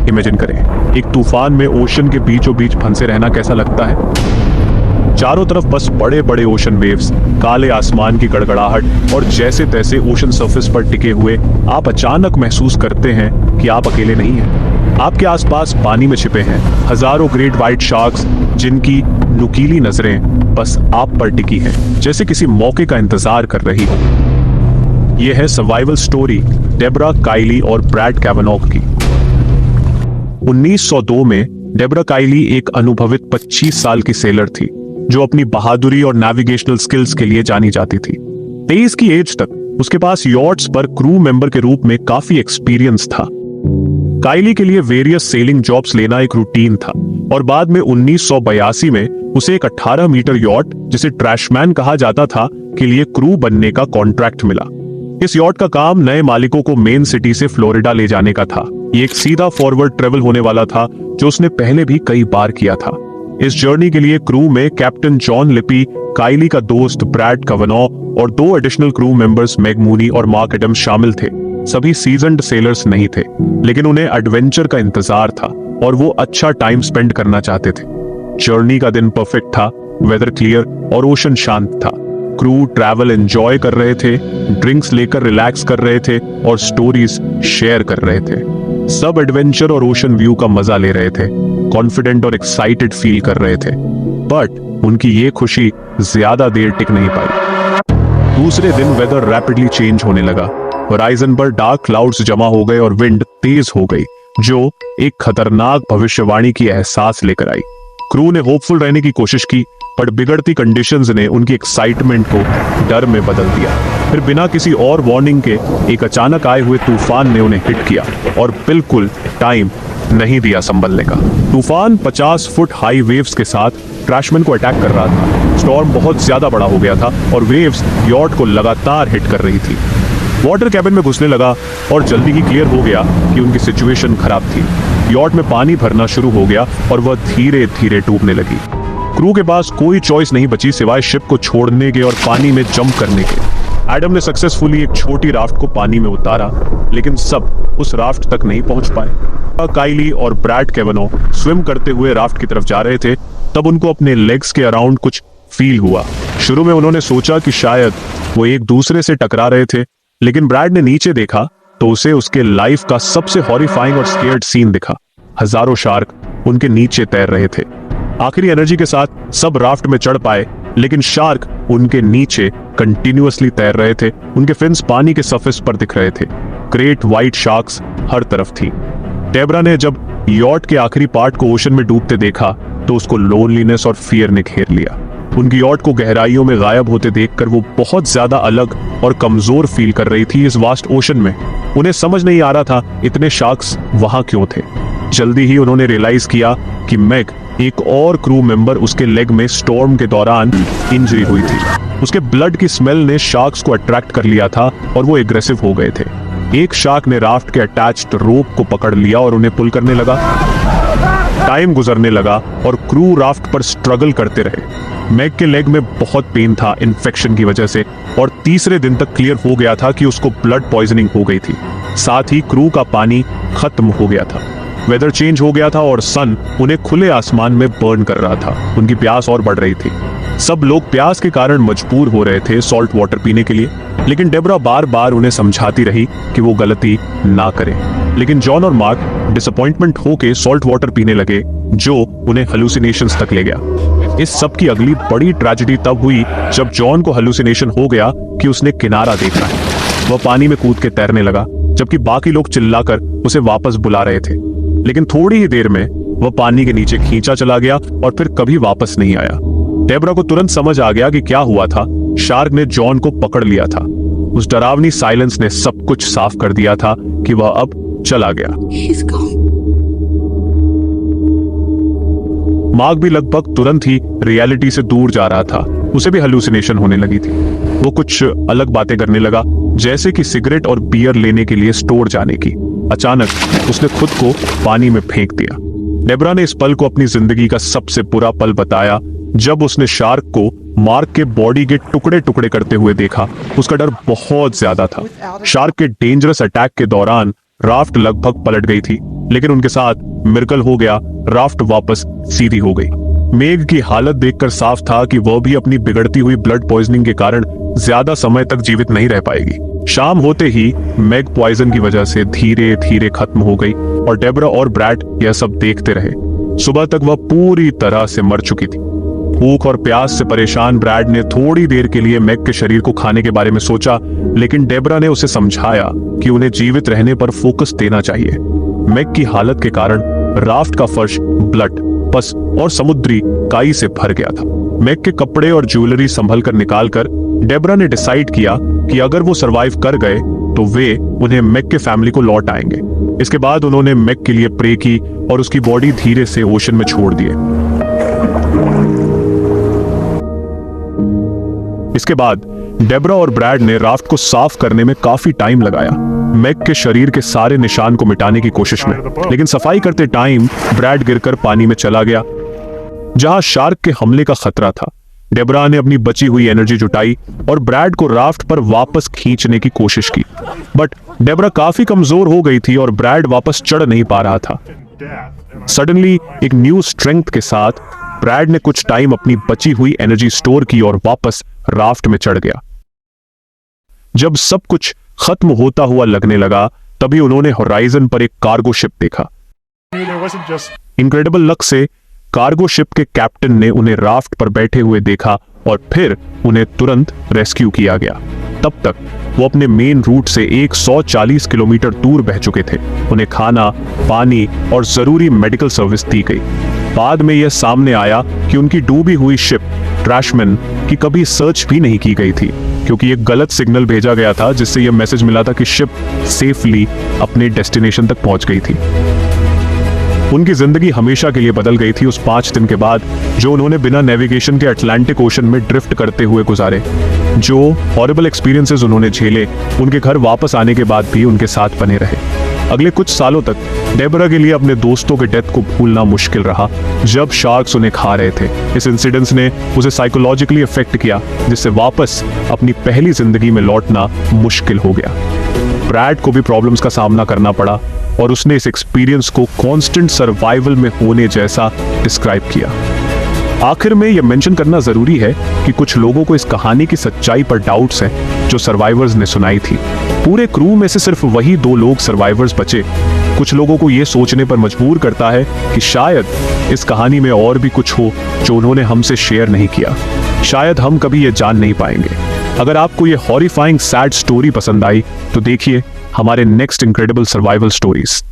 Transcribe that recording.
Imagine करें, एक तूफान में ओशन के बीचों बीच फंसे रहना कैसा लगता है। चारों तरफ बस बड़े बड़े ओशन वेव्स, काले आसमान की गड़गड़ाहट और जैसे तैसे ओशन सरफेस पर टिके हुए आप अचानक महसूस करते हैं कि आप अकेले नहीं हैं। आपके आसपास पानी में छिपे हैं हजारों ग्रेट व्हाइट शार्क्स, जिनकी नुकीली नजरें बस आप पर टिकी हैं, जैसे किसी मौके का इंतजार कर रही हो। यह है सर्वाइवल स्टोरी डेबरा, काइली और ब्रैड कैवेनॉग की। 1902 में डेबरा काइली एक अनुभवित 25 साल की सेलर थी, जो अपनी बहादुरी और नेविगेशनल स्किल्स के लिए जानी जाती थी। 23 की एज तक उसके पास यॉट्स पर क्रू मेंबर के रूप में काफी एक्सपीरियंस था। काइली के लिए वेरियस सेलिंग जॉब्स लेना एक रूटीन था और बाद में 1982 में उसे एक 18 मीटर यॉट, जिसे ट्रैशमैन कहा जाता था, के लिए क्रू बनने का कॉन्ट्रैक्ट मिला। इस यॉट का काम नए मालिकों को मेन सिटी से फ्लोरिडा ले जाने का था। ये एक सीधा फॉरवर्ड ट्रेवल होने वाला था, जो उसने पहले भी कई बार किया था। इस जर्नी के लिए क्रू में कैप्टन जॉन लिपी, काइली का दोस्त ब्रैड कैवेनॉग और 2 additional crew members Mag Mooney और मार्क एडम्स शामिल थे। सभी सीजन्ड सेलर्स नहीं थे, लेकिन उन्हें एडवेंचर का इंतजार था और वो अच्छा टाइम स्पेंड करना चाहते थे। जर्नी का दिन परफेक्ट था, वेदर क्लियर और ओशन शांत था। क्रू ट्रैवल एंजॉय कर रहे थे, ड्रिंक्स लेकर रिलैक्स कर रहे थे और स्टोरीज शेयर कर रहे थे। सब एडवेंचर और ओशन व्यू का मजा ले रहे थे, कॉन्फिडेंट और एक्साइटेड फील कर रहे थे। बट उनकी ये खुशी ज्यादा देर टिक नहीं पाई। दूसरे दिन वेदर रैपिडली चेंज होने लगा। होराइजन पर डार्क क्लाउड्स जमा हो गए और विंड तेज हो गई, जो एक खतरनाक भविष्यवाणी की एहसास लेकर आई। क्रू ने होपफुल रहने की कोशिश की, पर बिगड़ती कंडीशंस ने उनकी एक्साइटमेंट को डर में बदल दिया। फिर बिना किसी और वार्निंग के एक अचानक आए हुए तूफान ने उन्हें हिट किया और बिल्कुल टाइम नहीं दिया संभलने का। तूफान 50 फुट हाई वेव्स के साथ ट्रैशमैन को अटैक कर रहा था। स्टॉर्म बहुत ज्यादा बड़ा हो गया था और वेव्स यॉट को लगातार हिट कर रही थी। वाटर कैबिन में घुसने लगा और जल्दी ही क्लियर हो गया कि उनकी सिचुएशन खराब थी। यॉट में पानी भरना शुरू हो गया और वह धीरे धीरे डूबने लगी। क्रू के पास कोई चॉइस नहीं बची सिवाय शिप को छोड़ने के और पानी में जंप करने के। एडम ने सक्सेसफुली एक छोटी राफ्ट को पानी में उतारा, लेकिन सब उस राफ्ट तक नहीं पहुंच पाए। काइली और ब्रैड कैवेनॉग स्विम करते हुए राफ्ट की तरफ जा रहे थे, तब उनको अपने लेग्स के अराउंड कुछ फील हुआ। शुरू में उन्होंने सोचा कि शायद वो एक दूसरे से टकरा रहे थे, लेकिन ब्रैड ने नीचे देखा तो उसे उसके लाइफ का सबसे हॉरिफाइंग और स्केर्ड सीन दिखा। हजारों शार्क उनके नीचे तैर रहे थे। आखिरी एनर्जी के साथ सब राफ्ट में चढ़ पाए, लेकिन शार्क उनके नीचे कंटिन्यूअसली तैर रहे थे। उनके फिन्स पानी के सरफेस पर दिख रहे थे। ग्रेट व्हाइट शार्क्स हर तरफ थी। डेबरा ने जब यॉट के आखिरी पार्ट को ओशन में डूबते देखा तो उसको लोनलीनेस और फियर ने घेर लिया। उनकी यॉट को गहराइयों में गायब होते देखकर वो बहुत ज्यादा अलग और कमजोर फील कर रही थी इस वास्ट ओशन में। उन्हें समझ नहीं आ रहा था इतने शार्क्स वहां क्यों थे। जल्दी ही उन्होंने रियलाइज किया कि मैग, एक और क्रू मेंबर, उसके लेग में स्टॉर्म के दौरान इंजरी हुई थी। उसके ब्लड की स्मेल ने शार्क्स को अट्रैक्ट कर लिया था और वो एग्रेसिव हो गए थे। एक शार्क ने राफ्ट के अटैच्ड रोप को पकड़ लिया और उन्हें पुल करने लगा। टाइम गुजरने लगा और क्रू राफ्ट पर स्ट्रगल करते रहे। मैग के लेग में बहुत पेन था इन्फेक्शन की वजह से, और तीसरे दिन तक क्लियर हो गया था कि उसको ब्लड पॉइजनिंग हो गई थी। साथ ही क्रू का पानी खत्म हो गया था। वेदर चेंज हो गया था और सन उन्हें खुले आसमान में बर्न कर रहा था। उनकी प्यास और बढ़ रही थी। सब लोग प्यास के कारण मजबूर हो रहे थे सॉल्ट वाटर पीने के लिए, लेकिन डेबरा बार बार उन्हें समझाती रही कि वो गलती ना करें। लेकिन जॉन और मार्क डिसअपॉइंटमेंट होके सॉल्ट वाटर पीने लगे, जो उन्हें हेलुसिनेशंस तक ले गया। इस सब की अगली बड़ी ट्रेजेडी तब हुई जब जॉन को हेलुसिनेशन हो गया कि उसने किनारा देखा है। वह पानी में कूद के तैरने लगा, जबकि बाकी लोग चिल्लाकर उसे वापस बुला रहे थे। लेकिन थोड़ी ही देर में वह पानी के नीचे खींचा चला गया और फिर कभी वापस नहीं आया। डेबरा को तुरंत समझ आ गया कि क्या हुआ था। शार्क ने जॉन को पकड़ लिया था। उस डरावनी साइलेंस ने सब कुछ साफ कर दिया था कि वह अब चला गया। मार्क भी लगभग तुरंत ही रियलिटी से दूर जा रहा था। उसे भी हेलुसिनेशन होने लगी थी। वो कुछ अलग बातें करने लगा, जैसे कि सिगरेट और बियर लेने के लिए स्टोर जाने की। अचानक उसने खुद को पानी में फेंक दिया। डेबरा ने इस पल को अपनी जिंदगी का सबसे बुरा पल बताया, जब उसने शार्क को मार्क के बॉडी के टुकड़े टुकड़े करते हुए देखा। उसका डर बहुत ज्यादा था। शार्क के डेंजरस अटैक के दौरान राफ्ट लगभग पलट गई थी, लेकिन उनके साथ मिरेकल हो गया। राफ्ट वापस सीधी हो गई। मेग की हालत देखकर साफ था कि वह भी अपनी बिगड़ती हुई ब्लड पॉइजनिंग के कारण ज्यादा समय तक जीवित नहीं रह पाएगी। शाम होते ही मेग पॉइजन की वजह से धीरे धीरे खत्म हो गई और डेबरा और ब्रैड यह सब देखते रहे। सुबह तक वह पूरी तरह से मर चुकी थी। भूख और प्यास से परेशान ब्रैड ने थोड़ी देर के लिए मेग के शरीर को खाने के बारे में सोचा, लेकिन डेबरा ने उसे समझाया कि उन्हें जीवित रहने पर फोकस देना चाहिए। मेग की हालत के कारण राफ्ट का फर्श ब्लड, पस और समुद्री काई से भर गया था। मेग के कपड़े और ज्वेलरी संभल कर निकालकर डेबरा ने डिसाइड किया कि अगर वो सरवाइव कर गए तो वे उन्हें मेग के फैमिली को लौट आएंगे। इसके बाद उन्होंने मेग के लिए प्रे की और उसकी बॉडी धीरे से ओशन में छोड़ दिए। इसके बाद डेबरा और ब्रैड ने राफ्ट को साफ करने में काफी टाइम लगाया, मेग के शरीर के सारे निशान को मिटाने की कोशिश में। लेकिन सफाई करते टाइम ब्रैड गिरकर पानी में चला गया, जहां शार्क के हमले का खतरा था। डेबरा ने अपनी बची हुई एनर्जी जुटाई और ब्रैड को राफ्ट पर वापस खींचने की कोशिश की, बट डेबरा काफी कमजोर हो गई थी और ब्रैड वापस चढ़ नहीं पा रहा था। सडनली एक न्यू स्ट्रेंथ के साथ ब्रैड ने कुछ टाइम अपनी बची हुई एनर्जी स्टोर की और वापस राफ्ट में चढ़ गया। जब सब कुछ खत्म होता हुआ लगने लगा, तभी उन्होंने होराइजन पर एक कार्गो शिप देखा। इनक्रेडिबल लक से कार्गो शिप के कैप्टन ने उन्हें राफ्ट पर बैठे हुए देखा और फिर उन्हें तुरंत रेस्क्यू किया गया। तब तक वो अपने मेन रूट से 140 किलोमीटर दूर बह चुके थे। उन्हें खाना, पानी और जरूरी मेडिकल सर्विस दी गई। बाद में यह सामने आया कि उनकी डूबी हुई शिप ट्रैशमैन की कभी सर्च भी नहीं की गई थी, क्योंकि एक गलत सिग्नल भेजा गया था जिससे यह मैसेज मिला था कि शिप सेफली अपने डेस्टिनेशन तक पहुंच गई थी। उनकी जिंदगी हमेशा के लिए बदल गई थी उस 5 दिन के बाद, जो उन्होंने बिना नेविगेशन के अटलांटिक ओशन में ड्रिफ्ट करते हुए गुजारे। जो हॉरिबल एक्सपीरियंसेस उन्होंने झेले, उनके घर वापस आने के बाद भी उनके साथ बने रहे। अगले कुछ सालों तक डेबरा के लिए अपने दोस्तों के डेथ को भूलना मुश्किल रहा, जब शार्क्स उन्हें खा रहे थे। इस इंसिडेंस ने उसे साइकोलॉजिकली अफेक्ट किया, जिससे वापस अपनी पहली जिंदगी में लौटना मुश्किल हो गया। ब्रैड को भी प्रॉब्लम्स का सामना करना पड़ा और उसने इस एक्सपीरियंस को कांस्टेंट सर्वाइवल में होने जैसा डिस्क्राइब किया। आखिर में यह मेंशन करना जरूरी है कि कुछ लोगों को इस कहानी की सच्चाई पर डाउट्स हैं जो सर्वाइवर्स ने सुनाई थी। पूरे क्रू में से सिर्फ वही 2 लोग सर्वाइवर्स बचे। कुछ लोगों को यह सोचने पर मजबूर करता है कि शायद इस कहानी में और भी कुछ हो जो उन्होंने हमसे शेयर नहीं किया। शायद हम कभी यह जान नहीं पाएंगे। अगर आपको यह हॉरिफाइंग सैड स्टोरी पसंद आई तो देखिए हमारे नेक्स्ट इनक्रेडिबल सर्वाइवल स्टोरीज।